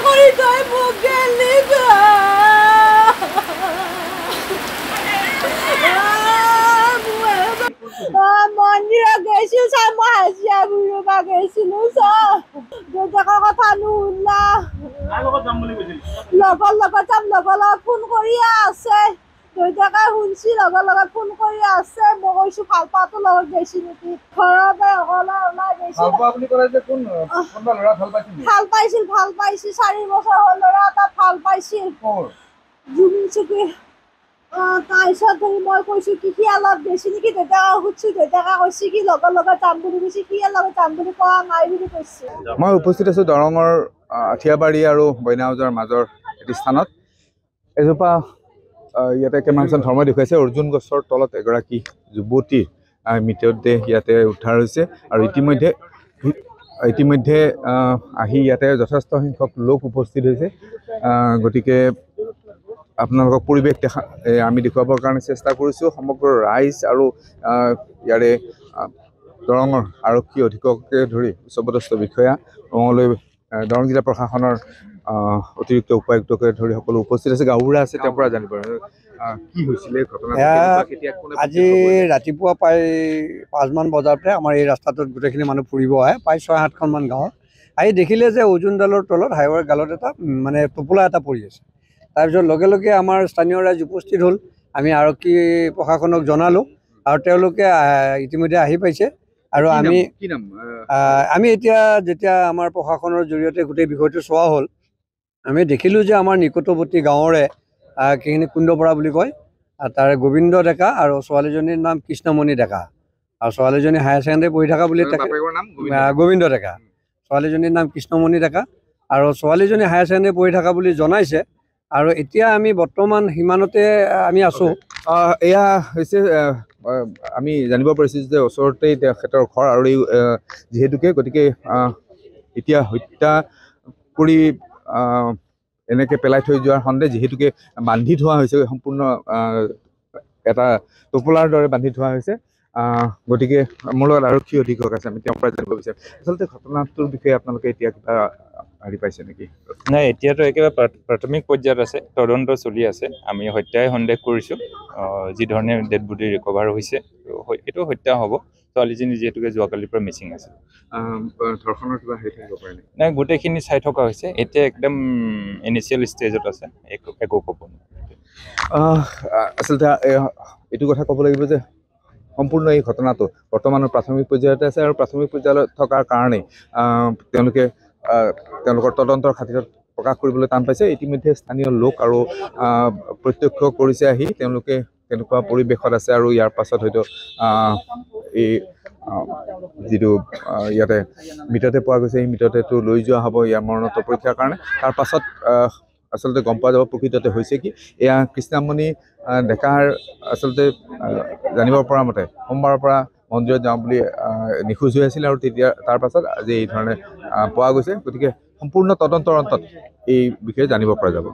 কৰি তই মোক গেলি মন্দিৰত গৈছিল চাই মই হাজিৰা বুঢ়া গৈছিলো দেউতাকৰ কথা নুশুনা লগৰ লগত যাম লগৰ লগত ফোন কৰিয়ে আছে দেউতাকে শুনছি লগৰ লগত ফোন কৰি আছে মই কৈছো ভাল পাতো লগত গৈছি নেকি ঘৰৰ পৰা অকলে ওলাই গৈছি ভাল পাইছিল 4 বছৰ হ'ল ল'ৰা এটা ভাল পাইছিল জুমিন চুকি তাৰপিছত মই কৈছো কি অলপ বেছি নেকি দেউতাকে সুধছো দেউতাকে কৈছে কি লগৰ লগত যাম বুলি কৈছে কি লগত যাম বুলি কোৱা নাই বুলি কৈছে মই উপস্থিত আছো দৰঙৰ আঠিয়াবাৰী আৰু বইনাউজৰ মাজৰ এটি স্থানত এজোপা ইয়াতে কেমেৰাখন ধৰ্ম দেখুৱাইছে অৰ্জুন গছৰ তলত এগৰাকী যুৱতীৰ মৃতদেহ ইয়াতে উদ্ধাৰ হৈছে আৰু ইতিমধ্যে আহি ইয়াতে যথেষ্ট সংখ্যক লোক উপস্থিত হৈছে গতিকে আপোনালোকক পৰিৱেশ আমি দেখুৱাবৰ কাৰণে চেষ্টা কৰিছোঁ সমগ্ৰ ৰাইজ আৰু ইয়াৰে দৰঙৰ আৰক্ষী অধীক্ষককে ধৰি উচ্চপদস্থ বিষয়া দৰং জিলা প্ৰশাসনৰ অতিৰিক্ত উপায়ুক্তকে ধৰি সকলো উপস্থিত আছে গাঁওবুঢ়া আছে তেওঁৰ পৰা জানিব কি হৈছিলে ঘটনা আজি ৰাতিপুৱা প্ৰায় 5 মান বজাতে আমাৰ এই ৰাস্তাটোত গোটেইখিনি মানুহ ফুৰিব আহে প্ৰায় 6-7খনমান গাঁৱৰ আহি দেখিলে যে অৰ্জুনডালৰ তলত হাইৱেৰ গালত এটা মানে টোপোলা এটা পৰি আছে তাৰপিছত লগে লগে আমাৰ স্থানীয় ৰাইজ উপস্থিত হ'ল আমি আৰক্ষী প্ৰশাসনক জনালোঁ আৰু তেওঁলোকে ইতিমধ্যে আহি পাইছে আৰু আমি এতিয়া যেতিয়া আমাৰ প্ৰশাসনৰ জৰিয়তে গোটেই বিষয়টো চোৱা হ'ল আমি দেখিলোঁ যে আমাৰ নিকটৱৰ্তী গাঁৱৰে কিখিনি কুণ্ডপৰা বুলি কয় তাৰে গোবিন্দ ডেকা আৰু ছোৱালীজনীৰ নাম কৃষ্ণমণি ডেকা আৰু ছোৱালীজনী হায়াৰ ছেকেণ্ডেৰী পঢ়ি থকা বুলি গোবিন্দ ডেকা ছোৱালীজনীৰ নাম কৃষ্ণমণি ডেকা আৰু ছোৱালীজনী হায়াৰ ছেকেণ্ডেৰী পঢ়ি থকা বুলি জনাইছে আৰু এতিয়া আমি বৰ্তমান সিমানতে আমি আছোঁ এয়া হৈছে আমি জানিব পাৰিছোঁ যে ওচৰতেই তেখেতৰ ঘৰ আৰু এই যিহেতুকে গতিকে এতিয়া হত্যা কৰি এনেকৈ পেলাই থৈ যোৱাৰ সন্দেহ যিহেতুকে বান্ধি থোৱা হৈছে সম্পূৰ্ণ এটা টোপোলাৰ দৰে বান্ধি থোৱা হৈছে গতিকে মোৰ লগত আৰক্ষী অধীক্ষক আছে আমি তেওঁৰ পৰা জানিব বিচাৰিম আচলতে ঘটনাটোৰ বিষয়ে আপোনালোকে এতিয়া কিবা হেৰি পাইছে নেকি নাই এতিয়াতো একেবাৰে প্ৰাথমিক পৰ্যায়ত আছে তদন্ত চলি আছে আমি হত্যাই সন্দেহ কৰিছোঁ যি ধৰণে ডেড বডি ৰিকভাৰ হৈছে এইটো হত্যা হ'ব ছোৱালীজনী যিহেতুকে যোৱাকালিৰ পৰা মিচিং আছে ধৰ্ষণৰ কিবা হেৰি থাকিব পাৰে নেকি নাই গোটেইখিনি চাই থকা হৈছে এতিয়া একদম ইনিচিয়েল ষ্টেজত আছে একো ক'ব নোৱাৰে আচলতে এইটো কথা ক'ব লাগিব যে সম্পূৰ্ণ এই ঘটনাটো বৰ্তমানৰ প্ৰাথমিক পৰ্যায়তে আছে আৰু প্ৰাথমিক পৰ্যায়ত থকাৰ কাৰণেই তেওঁলোকৰ তদন্তৰ খাতিৰত প্ৰকাশ কৰিবলৈ টান পাইছে ইতিমধ্যে স্থানীয় লোক আৰু প্ৰত্যক্ষ কৰিছে আহি তেওঁলোকে কেনেকুৱা পৰিৱেশত আছে আৰু ইয়াৰ পাছত হয়তো এই যিটো ইয়াতে মৃতদেহ পোৱা গৈছে এই মৃতদেহটো লৈ যোৱা হ'ব ইয়াৰ মৰণোত্তৰ পৰীক্ষাৰ কাৰণে তাৰ পাছত আচলতে গম পোৱা যাব প্ৰকৃততে হৈছে কি এয়া কৃষ্ণমণি ডেকাৰ আচলতে জানিব পৰা মতে সোমবাৰৰ পৰা মন্দিৰত যাওঁ বুলি নিখোজ হৈ আছিল আৰু তেতিয়া তাৰ পাছত আজি এই ধৰণে পোৱা গৈছে গতিকে সম্পূৰ্ণ তদন্তৰ অন্তত এই বিষয়ে জানিব পৰা যাব